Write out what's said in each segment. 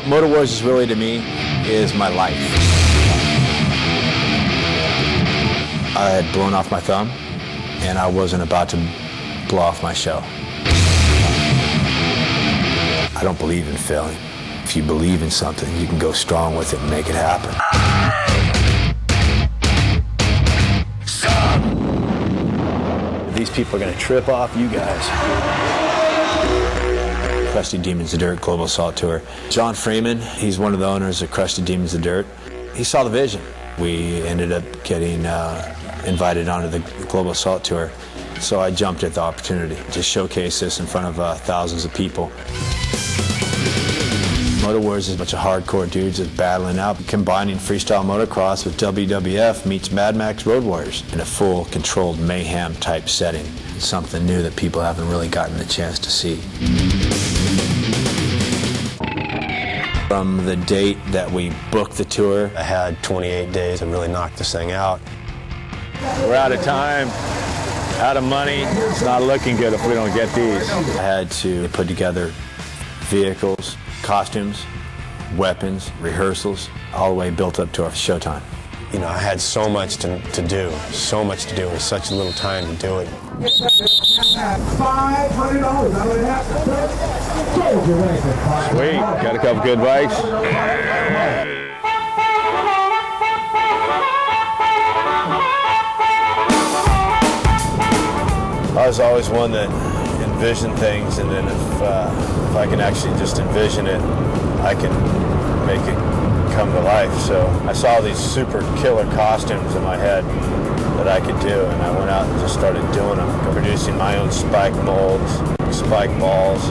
What Motowars is really to me is my life. I had blown off my thumb, and I wasn't about to blow off my show. I don't believe in failing. If you believe in something, you can go strong with it and make it happen. These people are going to trip off you guys. Crusty Demons of Dirt Global Assault Tour. John Freeman, he's one of the owners of Crusty Demons of Dirt. He saw the vision. We ended up getting invited onto the Global Assault Tour. So I jumped at the opportunity to showcase this in front of thousands of people. Motowars is a bunch of hardcore dudes that's battling out, combining freestyle motocross with WWF meets Mad Max Road Warriors in a full controlled mayhem type setting. It's something new that people haven't really gotten the chance to see. From the date that we booked the tour, I had 28 days to really knock this thing out. We're out of time, out of money. It's not looking good if we don't get these. I had to put together vehicles, costumes, weapons, rehearsals, all the way built up to our showtime. You know, I had so much to do with such little time to do it. Sweet, got a couple good bikes. I was always one that envisioned things, and then if I can actually just envision it, I can make it come to life. So I saw these super killer costumes in my head that I could do, and I went out and just started doing them, producing my own spike molds, spike balls,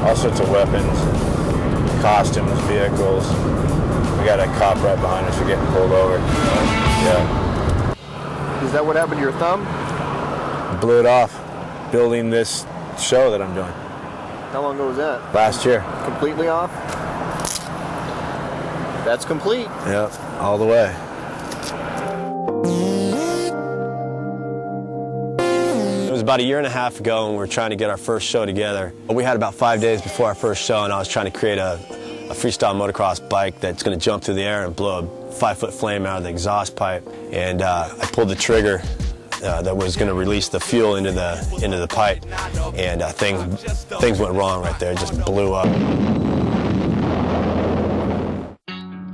all sorts of weapons, costumes, vehicles. We got a cop right behind us. We're getting pulled over. Yeah. Is that what happened to your thumb? I blew it off building this show that I'm doing. How long ago was that? Last year. Completely off? That's complete. Yeah, all the way. It was about a year and a half ago, and we were trying to get our first show together. We had about 5 days before our first show, and I was trying to create a freestyle motocross bike that's going to jump through the air and blow a 5-foot flame out of the exhaust pipe. And I pulled the trigger that was going to release the fuel into the pipe, and things went wrong right there. It just blew up.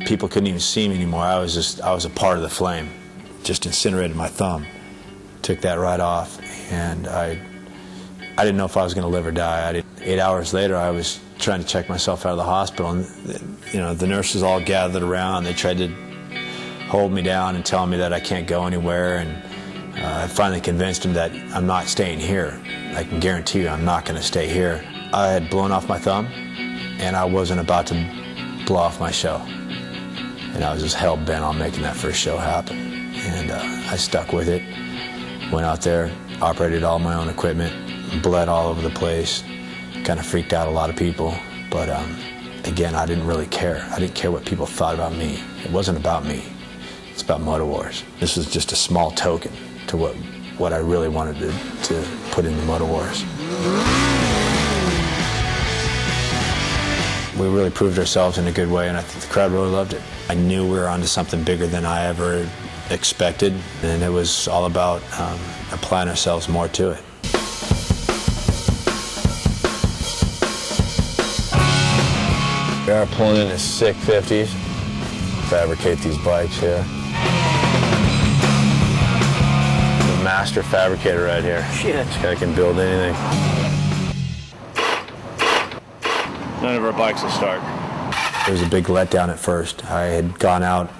People couldn't even see me anymore. I was a part of the flame. Just incinerated my thumb. Took that right off, and I didn't know if I was going to live or die. 8 hours later, I was trying to check myself out of the hospital, and the nurses all gathered around. They tried to hold me down and tell me that I can't go anywhere, and I finally convinced them that I'm not staying here. I can guarantee you I'm not going to stay here. I had blown off my thumb, and I wasn't about to blow off my show. And I was just hell-bent on making that first show happen. And I stuck with it. Went out there, operated all my own equipment, bled all over the place. Kind of freaked out a lot of people. But again, I didn't really care. I didn't care what people thought about me. It wasn't about me. It's about Motowars. This was just a small token to what I really wanted to put into Motowars. We really proved ourselves in a good way, and I think the crowd really loved it. I knew we were onto something bigger than I ever expected, and it was all about applying ourselves more to it. We are pulling in the sick 50s. Fabricate these bikes here. The master fabricator right here. Shit. This guy can build anything. None of our bikes will start. It was a big letdown at first. I had gone out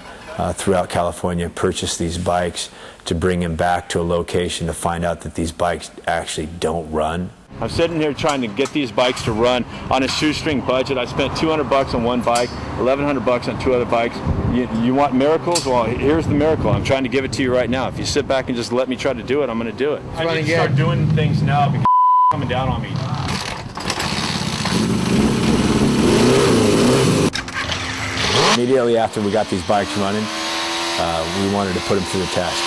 throughout California, purchased these bikes to bring them back to a location to find out that these bikes actually don't run. I'm sitting here trying to get these bikes to run on a shoestring budget. I spent $200 on one bike, $1,100 on two other bikes. You want miracles? Well, here's the miracle. I'm trying to give it to you right now. If you sit back and just let me try to do it, I'm going to do it. I need to start doing things now because coming down on me. Immediately after we got these bikes running, we wanted to put them through the test.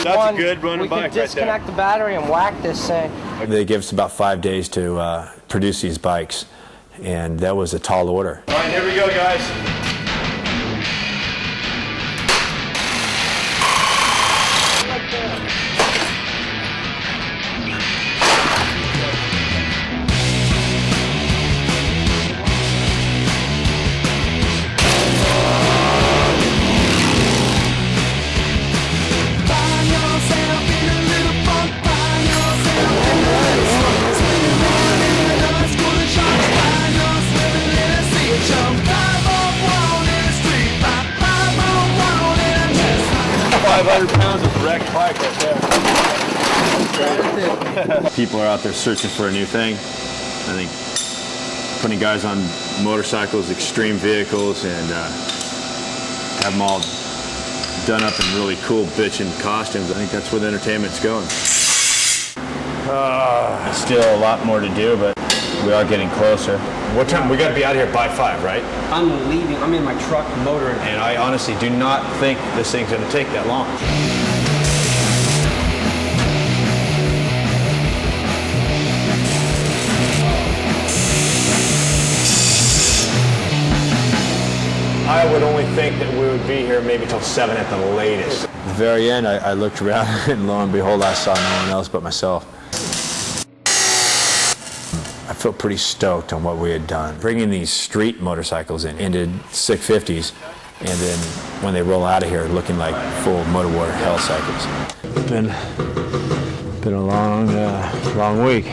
That's a good running bike right there. We could disconnect the battery and whack this thing. They give us about 5 days to produce these bikes, and that was a tall order. All right, here we go, guys. 500 pounds of wrecked bike right there. People are out there searching for a new thing. I think putting guys on motorcycles, extreme vehicles, and have them all done up in really cool bitchin' costumes, I think that's where the entertainment's going. Still a lot more to do, but we are getting closer. What time? We got to be out of here by 5, right? I'm leaving. I'm in my truck motoring. And I honestly do not think this thing's going to take that long. I would only think that we would be here maybe till 7 at the latest. At the very end, I looked around, and lo and behold, I saw no one else but myself. I felt pretty stoked on what we had done. Bringing these street motorcycles into 650s, and then when they roll out of here, looking like full Motowar hell cycles. It's been a long week.